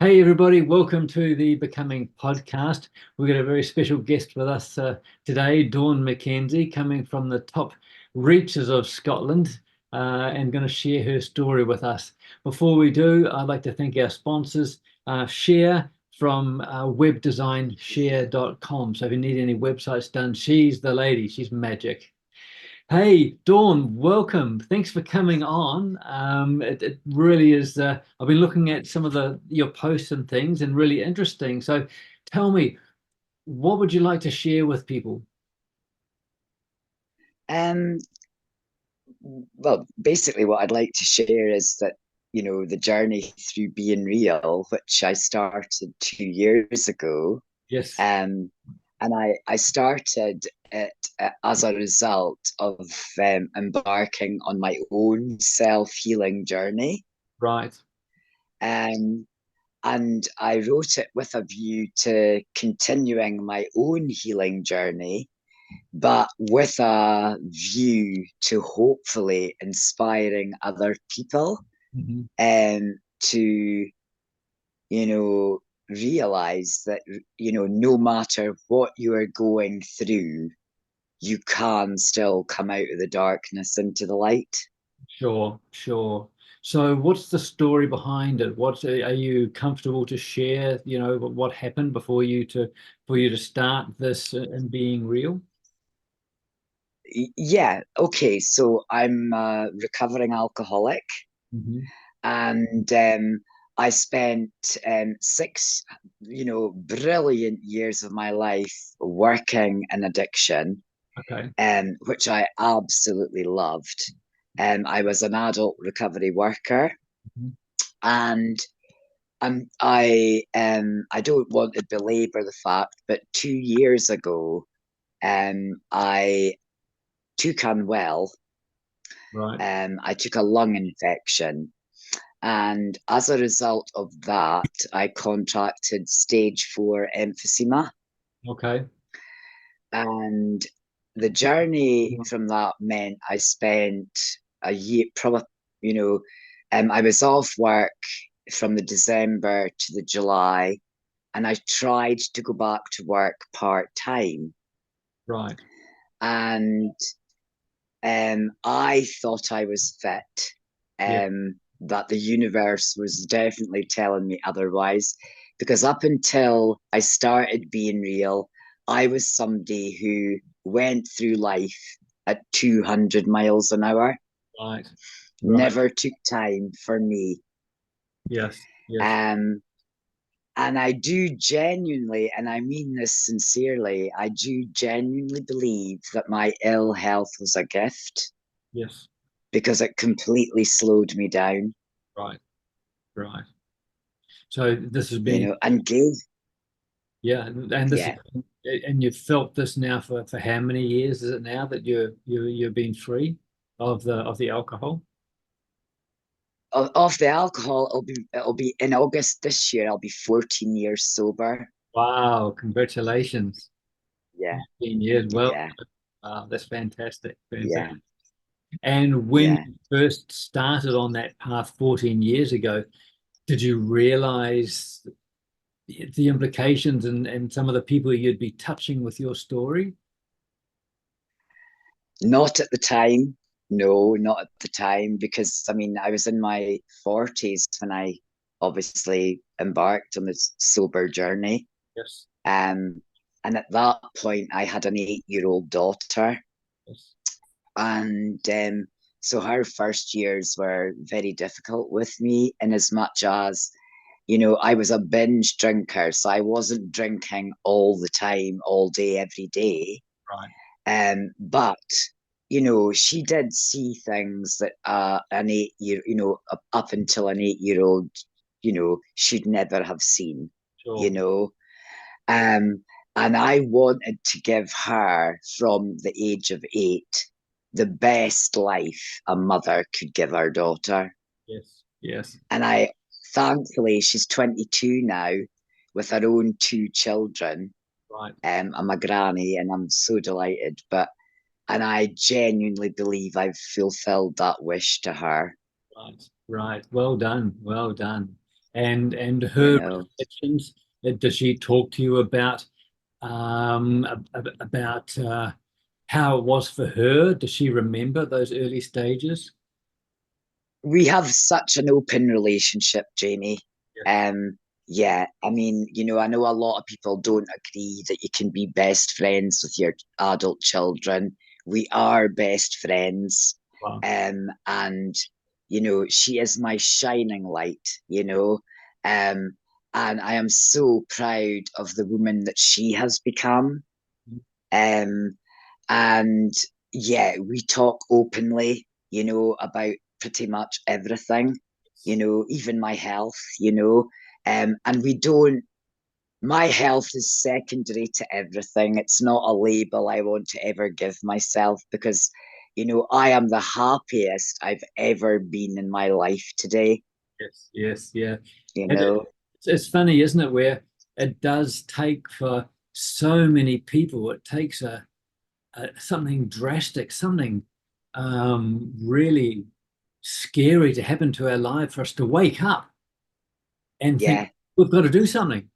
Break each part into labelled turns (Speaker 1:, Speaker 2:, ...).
Speaker 1: Hey everybody, welcome to the Becoming podcast. We've got a very special guest with us today, Dawn Mackenzie, coming from the top reaches of Scotland and going to share her story with us. Before we do, I'd like to thank our sponsors, Cher from webdesignshare.com. So if you need any websites done, she's the lady, she's magic. Hey, Dawn, welcome. Thanks for coming on. It really is. I've been looking at some of your posts and things, and really interesting. So, tell me, what would you like to share with people?
Speaker 2: Um, well, basically, what I'd like to share is that, the journey through being real, which I started 2 years ago.
Speaker 1: Yes,
Speaker 2: Um, and I started it as a result of embarking on my own self-healing journey.
Speaker 1: right.
Speaker 2: Um, and I wrote it with a view to continuing my own healing journey, but with a view to hopefully inspiring other people
Speaker 1: Mhm.
Speaker 2: to, realize that, no matter what you are going through, you can still come out of the darkness into the light.
Speaker 1: Sure, sure. So, what's the story behind it? What are you comfortable to share? What happened for you to start this and being real?
Speaker 2: Yeah, okay. So I'm a recovering alcoholic,
Speaker 1: Hmm.
Speaker 2: and I spent six, brilliant years of my life working in addiction,
Speaker 1: Okay.
Speaker 2: which I absolutely loved. I was an adult recovery worker,
Speaker 1: Mhm.
Speaker 2: and I don't want to belabor the fact, but 2 years ago, I took unwell.
Speaker 1: Right.
Speaker 2: I took a lung infection. And as a result of that, I contracted stage 4 emphysema.
Speaker 1: Okay.
Speaker 2: And the journey from that meant I spent a year, probably, you know, I was off work from the December to the July, and I tried to go back to work part time.
Speaker 1: Right.
Speaker 2: And I thought I was fit,
Speaker 1: Yeah.
Speaker 2: that the universe was definitely telling me otherwise. Because up until I started being real, I was somebody who went through life at 200 miles an hour,
Speaker 1: Right. Right.
Speaker 2: never took time for me.
Speaker 1: Yes. Yes.
Speaker 2: Um, and I do genuinely, and I mean this sincerely, I do genuinely believe that my ill health was a gift
Speaker 1: Yes.
Speaker 2: because it completely slowed me down,
Speaker 1: Right. Right. So this has been,
Speaker 2: and gave,
Speaker 1: yeah, and this,
Speaker 2: yeah.
Speaker 1: and you've felt this now for how many years is it now that you've been free of the alcohol?
Speaker 2: Of the alcohol, it'll be in August this year. I'll be 14 years sober.
Speaker 1: Wow, congratulations.
Speaker 2: Yeah,
Speaker 1: 15 years. Well,
Speaker 2: yeah,
Speaker 1: that's fantastic.
Speaker 2: yeah,
Speaker 1: Fantastic. And when
Speaker 2: yeah.
Speaker 1: you first started on that path 14 years ago, did you realize the implications and some of the people you'd be touching with your story?
Speaker 2: Not at the time. No, not at the time, because I mean, I was in my 40s when I obviously embarked on this sober journey.
Speaker 1: Yes.
Speaker 2: Um, and at that point, I had an 8-year-old daughter,
Speaker 1: Yes.
Speaker 2: and so her first years were very difficult with me, in as much as, I was a binge drinker, so I wasn't drinking all the time, all day, every day.
Speaker 1: Right.
Speaker 2: But she did see things that an 8 year, up until an 8 year old, should never have seen. You
Speaker 1: Sure.
Speaker 2: know, um, and I wanted to give her, from the age of 8, the best life a mother could give her daughter.
Speaker 1: Yes. Yes.
Speaker 2: And thankfully, she's 22 now with her own 2 children.
Speaker 1: Right.
Speaker 2: I'm a granny and I'm so delighted. And I genuinely believe I've fulfilled that wish to her.
Speaker 1: Right. Right. Well done. Well done. and
Speaker 2: you
Speaker 1: her
Speaker 2: know.
Speaker 1: reflections. Does she talk to you about about how it was for her? Does she remember those early stages?
Speaker 2: We have such an open relationship, Jamie.
Speaker 1: Yes.
Speaker 2: Yeah, I mean, I know a lot of people don't agree that you can be best friends with your adult children. We are best friends.
Speaker 1: Wow.
Speaker 2: And she is my shining light. Um, and I am so proud of the woman that she has become. Um, and yeah, we talk openly, about pretty much everything, even my health. And we don't, my health is secondary to everything. It's not a label I want to ever give myself because, I am the happiest I've ever been in my life today,
Speaker 1: Yes, yes, yeah.
Speaker 2: you
Speaker 1: And
Speaker 2: know?
Speaker 1: it's funny, isn't it, where it does take for so many people, it takes something drastic, something really scary to happen to our life for us to wake up and think
Speaker 2: Yeah,
Speaker 1: we've got to do something.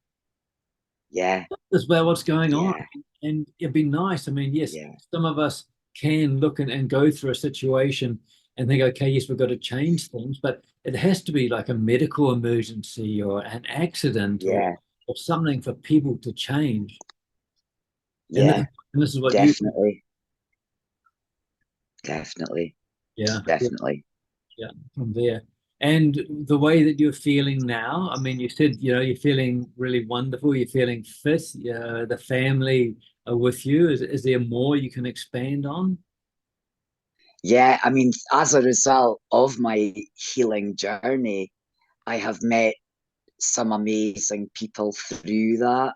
Speaker 2: yeah,
Speaker 1: That's about what's going on.
Speaker 2: yeah,
Speaker 1: And it'd be nice. I mean, yes,
Speaker 2: yeah,
Speaker 1: some of us can look and go through a situation and think, okay, yes, we've got to change things, but it has to be like a medical emergency or an accident
Speaker 2: yeah,
Speaker 1: or something for people to change. And this,
Speaker 2: yeah,
Speaker 1: and this is what you,
Speaker 2: definitely, definitely,
Speaker 1: yeah, yeah,
Speaker 2: definitely.
Speaker 1: yeah, from there. And the way that you're feeling now, I mean, you said, you're feeling really wonderful, you're feeling fit, the family are with you. Is there more you can expand on?
Speaker 2: Yeah, I mean, as a result of my healing journey, I have met some amazing people through that.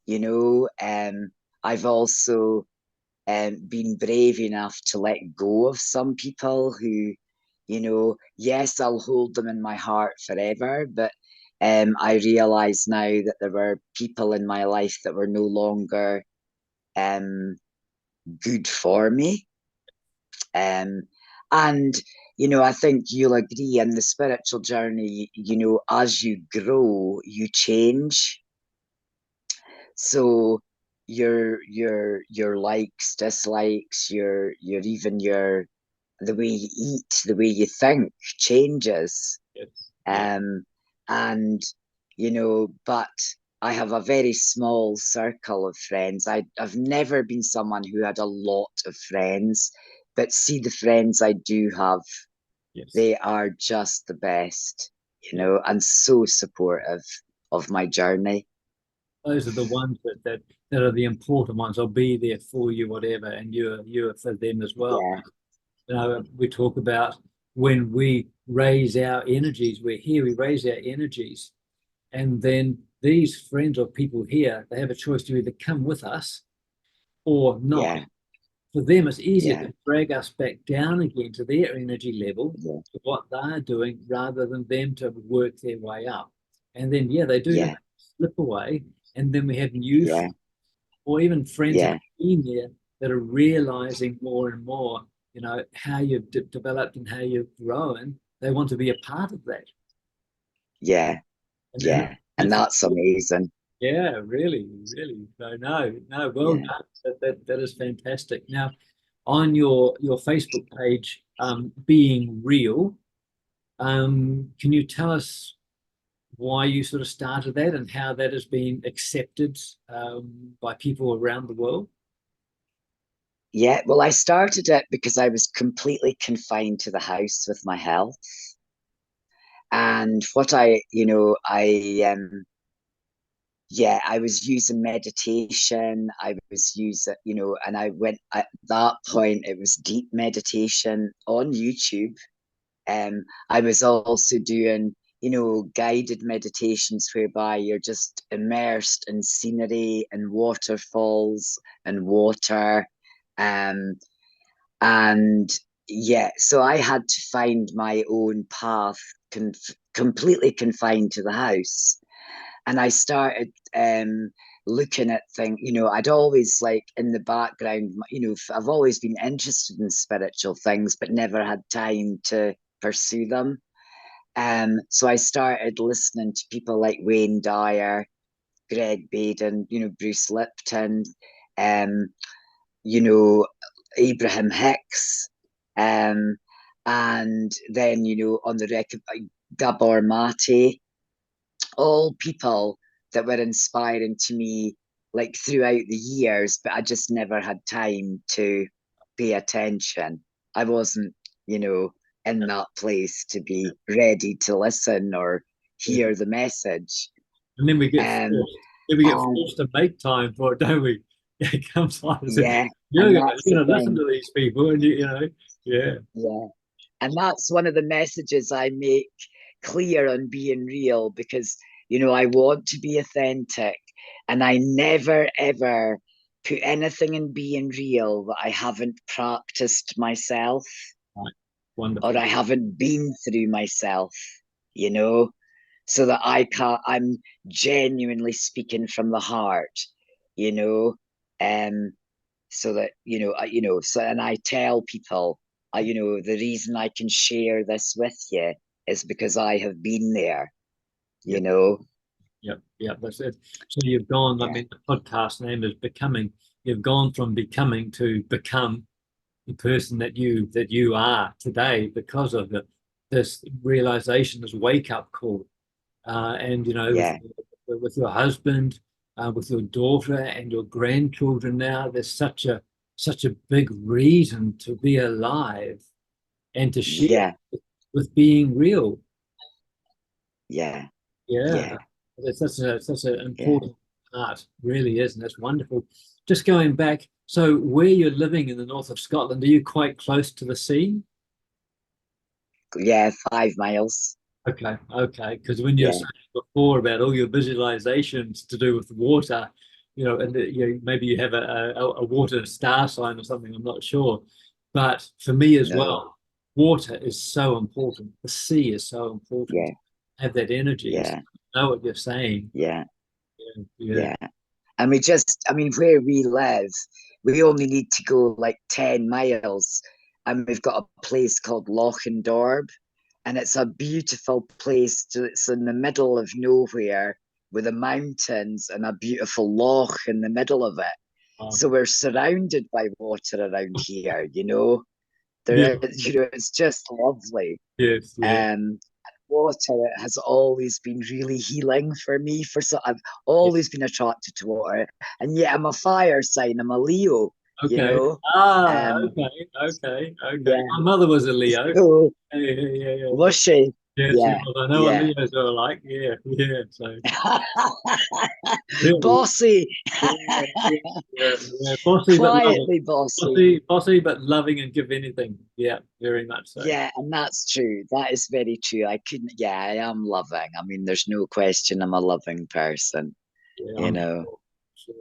Speaker 2: You know, I've also been brave enough to let go of some people who, yes, I'll hold them in my heart forever, but I realize now that there were people in my life that were no longer um, good for me. Um, and I think you'll agree in the spiritual journey, as you grow, you change. So your likes, dislikes, your even your the way you eat, the way you think changes.
Speaker 1: Yes. Yeah.
Speaker 2: Um, and but I have a very small circle of friends. I've never been someone who had a lot of friends, but see the friends I do have,
Speaker 1: Yes.
Speaker 2: they are just the best,
Speaker 1: Yeah.
Speaker 2: and so supportive of my journey.
Speaker 1: Those are the ones that are the important ones. I'll be there for you, whatever, and you're for them as well.
Speaker 2: Yeah,
Speaker 1: We talk about when we raise our energies, we're here, we raise our energies, and then these friends or people here, they have a choice to either come with us or not.
Speaker 2: yeah,
Speaker 1: For them, it's easier
Speaker 2: yeah,
Speaker 1: to drag us back down again to their energy level,
Speaker 2: yeah,
Speaker 1: to what they're doing, rather than them to work their way up. And then, yeah, they do,
Speaker 2: yeah,
Speaker 1: they slip away. And then we have new,
Speaker 2: yeah,
Speaker 1: or even friends that
Speaker 2: yeah,
Speaker 1: have been there that are realizing more and more, how you've developed and how you've grown. They want to be a part of that.
Speaker 2: yeah,
Speaker 1: And
Speaker 2: yeah. And
Speaker 1: that's,
Speaker 2: that's amazing.
Speaker 1: yeah, really, really. So no, no, well
Speaker 2: Yeah.
Speaker 1: done. That is fantastic. Now, on your Facebook page, being real, can you tell us why you sort of started that and how that has been accepted by people around the world?
Speaker 2: Yeah, well, I started it because I was completely confined to the house with my health. And what yeah, I was using meditation. I was using, and I went at that point, it was deep meditation on YouTube. I was also doing, guided meditations whereby you're just immersed in scenery and waterfalls and water. Um, and yeah, so I had to find my own path, completely confined to the house. And I started looking at things. I'd always like in the background, I've always been interested in spiritual things, but never had time to pursue them. So I started listening to people like Wayne Dyer, Greg Baden, Bruce Lipton, um, you know, Abraham Hicks, um, and then, on the record, Gabor Mate, all people that were inspiring to me, like throughout the years, but I just never had time to pay attention. I wasn't, in that place to be ready to listen or
Speaker 1: Yeah.
Speaker 2: hear the message.
Speaker 1: And then we get
Speaker 2: Um,
Speaker 1: forced. Then we get
Speaker 2: and
Speaker 1: forced to make time for it, don't we? It comes like I said,
Speaker 2: yeah,
Speaker 1: you're
Speaker 2: and
Speaker 1: gonna
Speaker 2: that's
Speaker 1: you're
Speaker 2: the
Speaker 1: gonna listen
Speaker 2: thing.
Speaker 1: to these people, and yeah,
Speaker 2: Yeah. And that's one of the messages I make clear on being real, because, I want to be authentic, and I never ever put anything in being real that I haven't practiced myself
Speaker 1: right,
Speaker 2: or
Speaker 1: wonderful.
Speaker 2: I haven't been through myself, you know, so that I'm genuinely speaking from the heart, you know, um, so that so, and I tell people, the reason I can share this with you is because I have been there, you
Speaker 1: Yep,
Speaker 2: know.
Speaker 1: yep, that's it. So you've gone. I
Speaker 2: Yeah,
Speaker 1: mean, the podcast name is Becoming. You've gone from becoming to become the person that you are today because of this realization, this wake up call. And
Speaker 2: yeah,
Speaker 1: with your husband, with your daughter and your grandchildren now, there's such a big reason to be alive and to share
Speaker 2: yeah,
Speaker 1: with being real.
Speaker 2: yeah,
Speaker 1: Yeah,
Speaker 2: yeah,
Speaker 1: it's such an
Speaker 2: yeah.
Speaker 1: important part, really is, and that's wonderful. Just going back, so where you're living in the north of Scotland, are you quite close to the sea?
Speaker 2: Yeah, 5 miles.
Speaker 1: Okay, okay. Because when you were
Speaker 2: Yeah,
Speaker 1: saying before about all your visualizations to do with water, and maybe you have a water star sign or something, I'm not sure. But for me as
Speaker 2: no,
Speaker 1: well, water is so important. The sea is so important.
Speaker 2: yeah,
Speaker 1: Have that energy. So
Speaker 2: yeah,
Speaker 1: I know what you're saying.
Speaker 2: yeah,
Speaker 1: Yeah, yeah.
Speaker 2: yeah. And I mean, where we live, we only need to go like 10 miles, and we've got a place called Lochendorb, and it's a beautiful place. It's in the middle of nowhere with the mountains and a beautiful loch in the middle of it.
Speaker 1: Um,
Speaker 2: So we're surrounded by water around here, you know.
Speaker 1: yeah,
Speaker 2: There is, it's just lovely.
Speaker 1: yes, yeah,
Speaker 2: Um, Water has always been really healing for me. I've
Speaker 1: yeah.
Speaker 2: always been attracted to water, and yet I'm a fire sign. I'm a Leo, you
Speaker 1: Okay.
Speaker 2: know. Um,
Speaker 1: Okay, okay, okay.
Speaker 2: yeah.
Speaker 1: My mother was a Leo.
Speaker 2: So
Speaker 1: Yeah, yeah, yeah, yeah.
Speaker 2: was she?
Speaker 1: Yeah, she
Speaker 2: Yeah,
Speaker 1: was. I know what
Speaker 2: yeah.
Speaker 1: Leos are like. Yeah, yeah. So. Yeah,
Speaker 2: Bossy,
Speaker 1: yeah, yeah, yeah, yeah. Bossy but loving.
Speaker 2: quietly bossy.
Speaker 1: Bossy but loving and give anything. Yeah, very much so.
Speaker 2: Yeah, and that's true. That is very true. I couldn't. Yeah, I am loving. I mean, there's no question. I'm a loving person.
Speaker 1: Yeah,
Speaker 2: You
Speaker 1: I'm
Speaker 2: know.
Speaker 1: sure. Sure.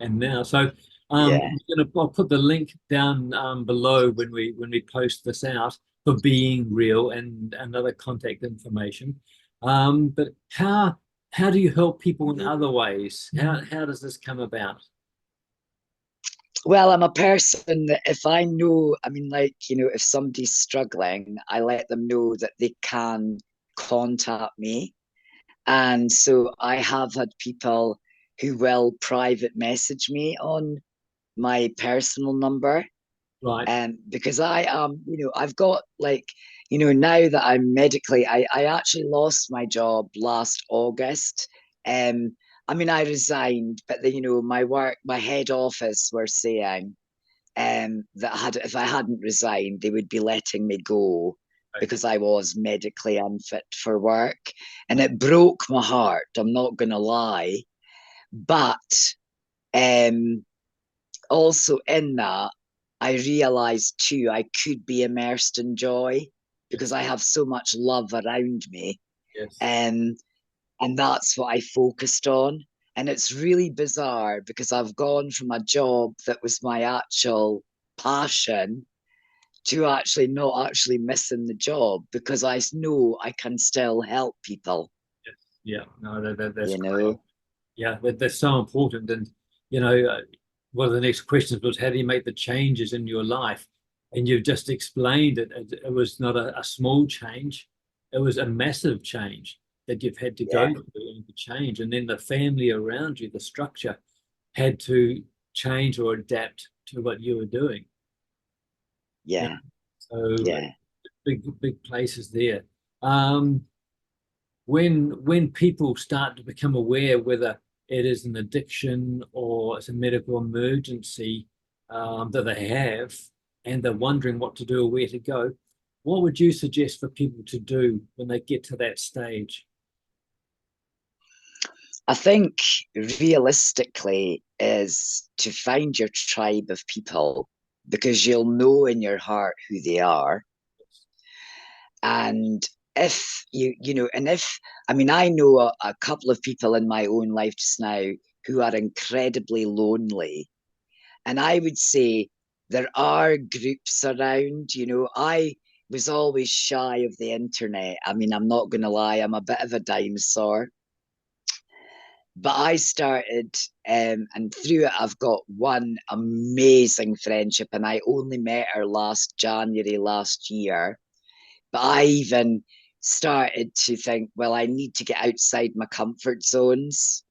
Speaker 1: And now, so
Speaker 2: Yeah.
Speaker 1: I'll put the link down below when we post this out for being real and other contact information. But how do you help people in other ways? How does this come about?
Speaker 2: Well, I'm a person that if I know, I mean, like, if somebody's struggling, I let them know that they can contact me. And so I have had people who will private message me on my personal number.
Speaker 1: Right,
Speaker 2: Because I've got like, now that I'm medically, I actually lost my job last August. I mean, I resigned, but my head office were saying that if I hadn't resigned, they would be letting me go
Speaker 1: right,
Speaker 2: because I was medically unfit for work. And it broke my heart, I'm not going to lie. But um, also in that, I realized too, I could be immersed in joy because
Speaker 1: yes,
Speaker 2: I have so much love around me.
Speaker 1: yes,
Speaker 2: Um, and that's what I focused on. And it's really bizarre because I've gone from a job that was my actual passion to actually not actually missing the job because I know I can still help people,
Speaker 1: yes, yeah. No, that's
Speaker 2: you
Speaker 1: great.
Speaker 2: know?
Speaker 1: Yeah, that's so important. And you know, uh, one of the next questions was, how do you make the changes in your life? And you've just explained it. It was not a small change. it was a massive change that you've had to go
Speaker 2: Yeah,
Speaker 1: through and to change. And then the family around you, the structure, had to change or adapt to what you were doing. Yeah.
Speaker 2: yeah,
Speaker 1: So
Speaker 2: yeah.
Speaker 1: big places there. Um, when people start to become aware whether it is an addiction or it's a medical emergency that they have, and they're wondering what to do or where to go, what would you suggest for people to do when they get to that stage?
Speaker 2: I think realistically is to find your tribe of people because you'll know in your heart who they are. And if and if, I mean, I know a couple of people in my own life just now who are incredibly lonely. And I would say there are groups around, I was always shy of the internet. I mean, I'm not going to lie, I'm a bit of a dinosaur. But I started, and through it, I've got one amazing friendship, and I only met her last January last year. But I even started to think, well, I need to get outside my comfort zones.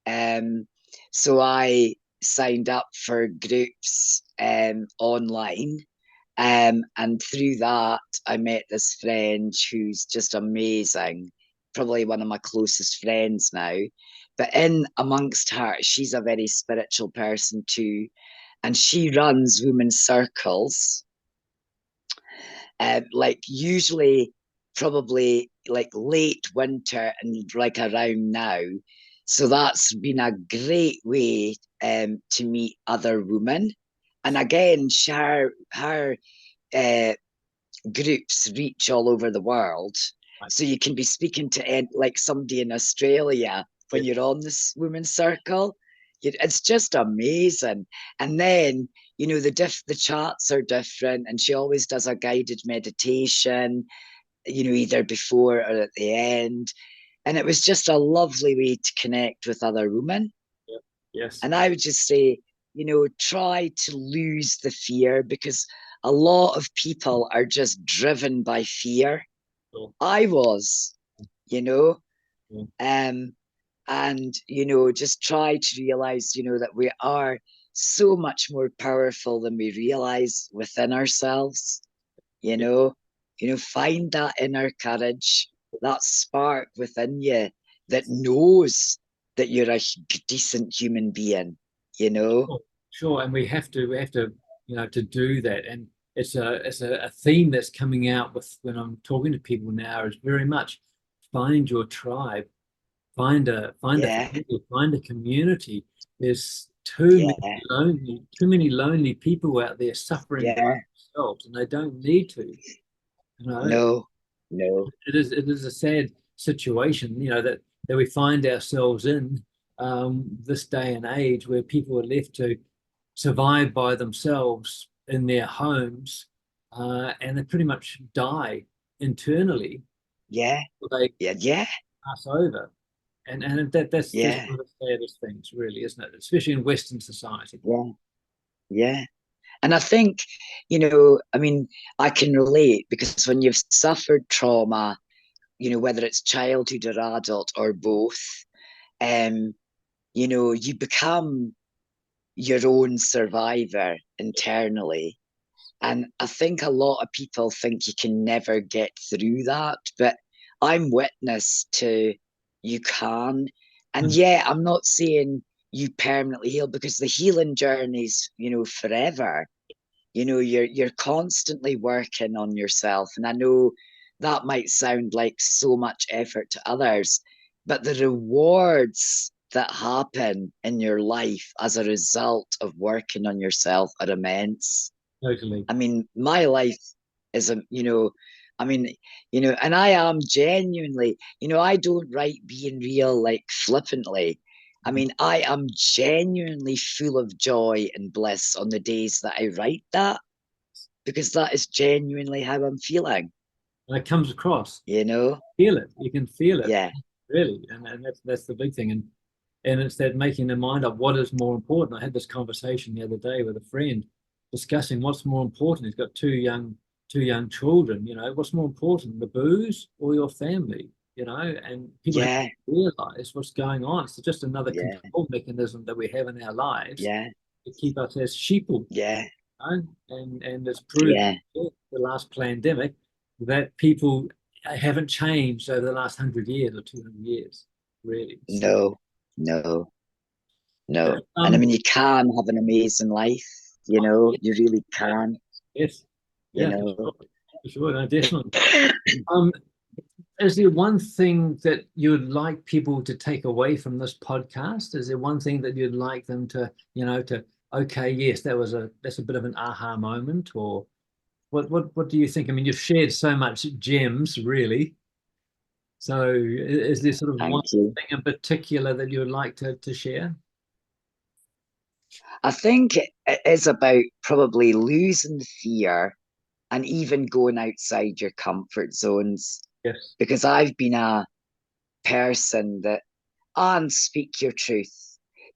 Speaker 2: Um, so I signed up for groups online. And through that, I met this friend who's just amazing, probably one of my closest friends now. But in amongst her, she's a very spiritual person too. And she runs women's circles, like usually probably like late winter and like around now. So that's been a great way to meet other women. And again, her uh, groups reach all over the world.
Speaker 1: Right.
Speaker 2: So you can be speaking to like somebody in Australia when
Speaker 1: Yeah.
Speaker 2: you're on this women's circle. It's just amazing. And then, the chats are different, and she always does a guided meditation, either before or at the end. And it was just a lovely way to connect with other women.
Speaker 1: Yeah. Yes.
Speaker 2: And I would just say, try to lose the fear because a lot of people are just driven by fear.
Speaker 1: Sure.
Speaker 2: I was, you know,
Speaker 1: Yeah.
Speaker 2: um, and, just try to realize, that we are so much more powerful than we realize within ourselves, you
Speaker 1: Yeah.
Speaker 2: know, find that inner courage, that spark within you that knows that you're a decent human being, you know?
Speaker 1: Sure. Sure. And we have to, to do that. And it's a theme that's coming out with when I'm talking to people now is very much find your tribe, find a
Speaker 2: Yeah,
Speaker 1: family, find a community. There's
Speaker 2: yeah,
Speaker 1: too many lonely people out there suffering by
Speaker 2: yeah.
Speaker 1: themselves, and they don't need to. You know,
Speaker 2: No, no,
Speaker 1: it is a sad situation, that we find ourselves in this day and age where people are left to survive by themselves in their homes, and they pretty much die internally.
Speaker 2: yeah,
Speaker 1: They
Speaker 2: yeah, yeah,
Speaker 1: pass over. And that's
Speaker 2: yeah,
Speaker 1: one of the saddest things, really, isn't it? Especially in Western society.
Speaker 2: yeah, yeah. And I think, I mean, I can relate because when you've suffered trauma, whether it's childhood or adult or both, um, you become your own survivor internally. And I think a lot of people think you can never get through that, but I'm witness to you can. And
Speaker 1: Mm.
Speaker 2: yeah, I'm not saying you permanently heal because the healing journey's, forever. You're constantly working on yourself. And I know that might sound like so much effort to others, but the rewards that happen in your life as a result of working on yourself are immense.
Speaker 1: Totally.
Speaker 2: I mean, my life is I mean, and I am genuinely, I don't write being real like flippantly. I
Speaker 1: Mm.
Speaker 2: mean, I am genuinely full of joy and bliss on the days that I write that because that is genuinely how I'm feeling,
Speaker 1: And it comes across.
Speaker 2: you know?
Speaker 1: Feel it. You can feel it,
Speaker 2: Yeah,
Speaker 1: really. And that's the big thing. And it's that making the mind up what is more important. I had this conversation the other day with a friend discussing what's more important. He's got two young two young children, what's more important, the booze or your family? And people have to
Speaker 2: Yeah,
Speaker 1: realize what's going on. It's just another
Speaker 2: yeah,
Speaker 1: control mechanism that we have in our lives
Speaker 2: yeah,
Speaker 1: to keep us as sheeple,
Speaker 2: yeah,
Speaker 1: and it's proved
Speaker 2: yeah.
Speaker 1: the last pandemic that people haven't changed over the last 100 years or 200 years, really. So,
Speaker 2: No, no,
Speaker 1: yeah,
Speaker 2: no. And I mean, you can have an amazing life,
Speaker 1: yes,
Speaker 2: you really
Speaker 1: yeah,
Speaker 2: can,
Speaker 1: yes,
Speaker 2: you
Speaker 1: yeah,
Speaker 2: know.
Speaker 1: for sure, no, definitely. Um, is there one thing that you'd like people to take away from this podcast? Is there one thing that you'd like them to, okay, yes, that's a bit of an aha moment, or what do you think? I mean, you've shared so much gems, really. So is there sort of one
Speaker 2: Thank you.
Speaker 1: thing in particular that you would like to share?
Speaker 2: I think it is about probably losing fear and even going outside your comfort zones.
Speaker 1: Yes.
Speaker 2: Because I've been a person that, and speak your truth.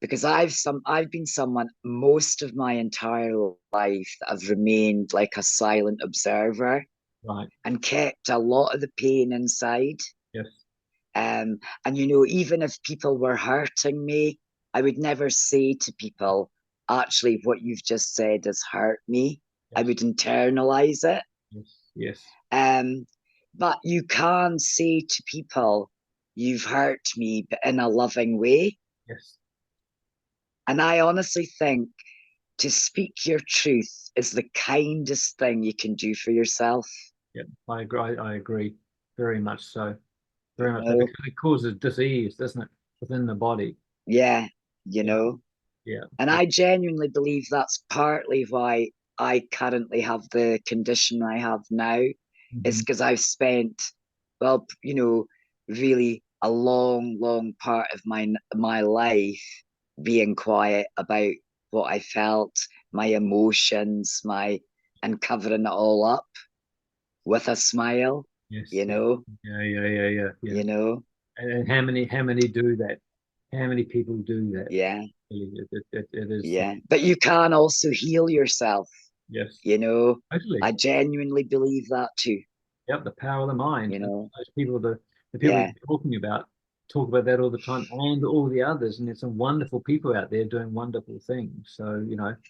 Speaker 2: Because I've been someone most of my entire life that I've remained like a silent observer
Speaker 1: Right.
Speaker 2: and kept a lot of the pain inside.
Speaker 1: Yes.
Speaker 2: And even if people were hurting me, I would never say to people, actually, what you've just said has hurt me. I
Speaker 1: Yes.
Speaker 2: would internalize it.
Speaker 1: Yes. Yes.
Speaker 2: Um, but you can say to people, you've hurt me, but in a loving way.
Speaker 1: Yes.
Speaker 2: And I honestly think to speak your truth is the kindest thing you can do for yourself.
Speaker 1: Yep. I agree. I agree. Very much so. Very
Speaker 2: You
Speaker 1: much so,
Speaker 2: know,
Speaker 1: because it causes disease, doesn't it, within the body?
Speaker 2: yeah, you
Speaker 1: Yeah.
Speaker 2: know.
Speaker 1: Yeah.
Speaker 2: And I genuinely believe that's partly why I currently have the condition I have now. It's
Speaker 1: Mhm.
Speaker 2: because I've spent, well, really a long, long part of my life being quiet about what I felt, my emotions, and covering it all up with a smile,
Speaker 1: Yes.
Speaker 2: you
Speaker 1: Yeah.
Speaker 2: know,
Speaker 1: Yeah. Yeah. Yeah. Yeah. Yeah.
Speaker 2: you know,
Speaker 1: And how many do that? How many people do that?
Speaker 2: yeah,
Speaker 1: Really, it is.
Speaker 2: yeah. But you can also heal yourself,
Speaker 1: Yes.
Speaker 2: you know.
Speaker 1: Totally.
Speaker 2: I genuinely believe that too,
Speaker 1: Yep, the power of the mind.
Speaker 2: you
Speaker 1: And
Speaker 2: know.
Speaker 1: those people, the people
Speaker 2: Yeah,
Speaker 1: you're talking about, talk about that all the time, and all the others. And there's some wonderful people out there doing wonderful things. So,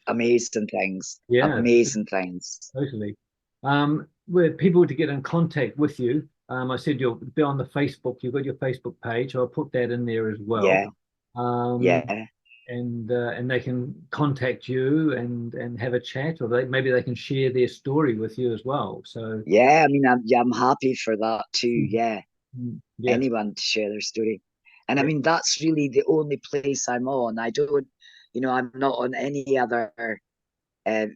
Speaker 2: amazing things,
Speaker 1: yeah,
Speaker 2: amazing things.
Speaker 1: totally. Where people to get in contact with you, I said you'll be on the Facebook. You've got your Facebook page. I'll put that in there as well.
Speaker 2: Yeah,
Speaker 1: Um,
Speaker 2: yeah,
Speaker 1: and they can contact you and have a chat, or maybe they can share their story with you as well. So,
Speaker 2: yeah. I mean, I'm happy for that too.
Speaker 1: mm,
Speaker 2: Yeah,
Speaker 1: yeah,
Speaker 2: anyone to share their story. And I
Speaker 1: yeah.
Speaker 2: mean, that's really the only place I'm on. I don't, I'm not on any other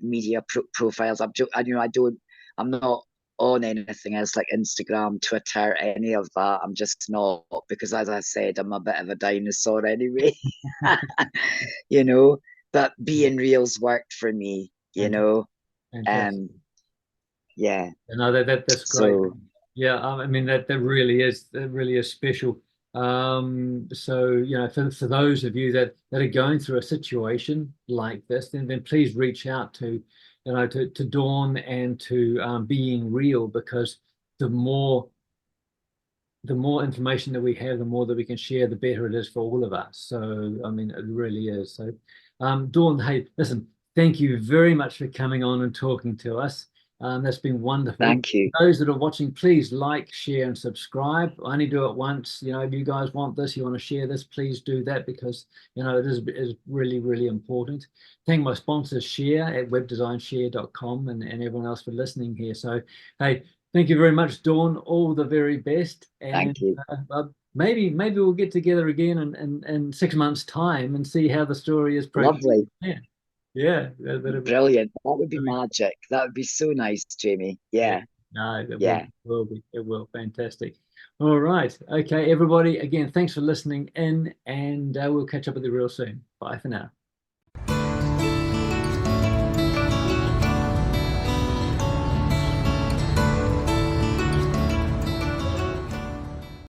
Speaker 2: media profiles. I don't, I'm not on anything else like Instagram, Twitter, any of that. I'm just not because, as I said, I'm a bit of a dinosaur anyway. you know, but being real's worked for me.
Speaker 1: Fantastic. Fantastic.
Speaker 2: Um, yeah.
Speaker 1: No, that's great.
Speaker 2: So
Speaker 1: Yeah, I mean that really is special. So for those of you that are going through a situation like this, then please reach out to Dawn and to Being Real, because the more the more information that we have, the more that we can share, the better it is for all of us. So, I mean, it really is. So, Dawn, hey, listen, thank you very much for coming on and talking to us. That's been wonderful.
Speaker 2: thank you.
Speaker 1: Those that are watching, please like, share, and subscribe. I only do it once. If you guys want this, you want to share this, please do that, because it is really, really important. Thank my sponsors, Cher at webdesignshare.com, and everyone else for listening here. So, hey, thank you very much, Dawn. All the very best, and
Speaker 2: Thank you.
Speaker 1: maybe we'll get together again in 6 months' time and see how the story is progressing.
Speaker 2: Lovely.
Speaker 1: Yeah, yeah, that'll be,
Speaker 2: Brilliant. That would be
Speaker 1: that'll be-
Speaker 2: magic. That would be so nice, Jamie.
Speaker 1: yeah.
Speaker 2: Yeah.
Speaker 1: No, it will,
Speaker 2: Yeah.
Speaker 1: will be. It will. Fantastic. All right. Okay, everybody. Again, thanks for listening in, and we'll catch up with you real soon. Bye for now.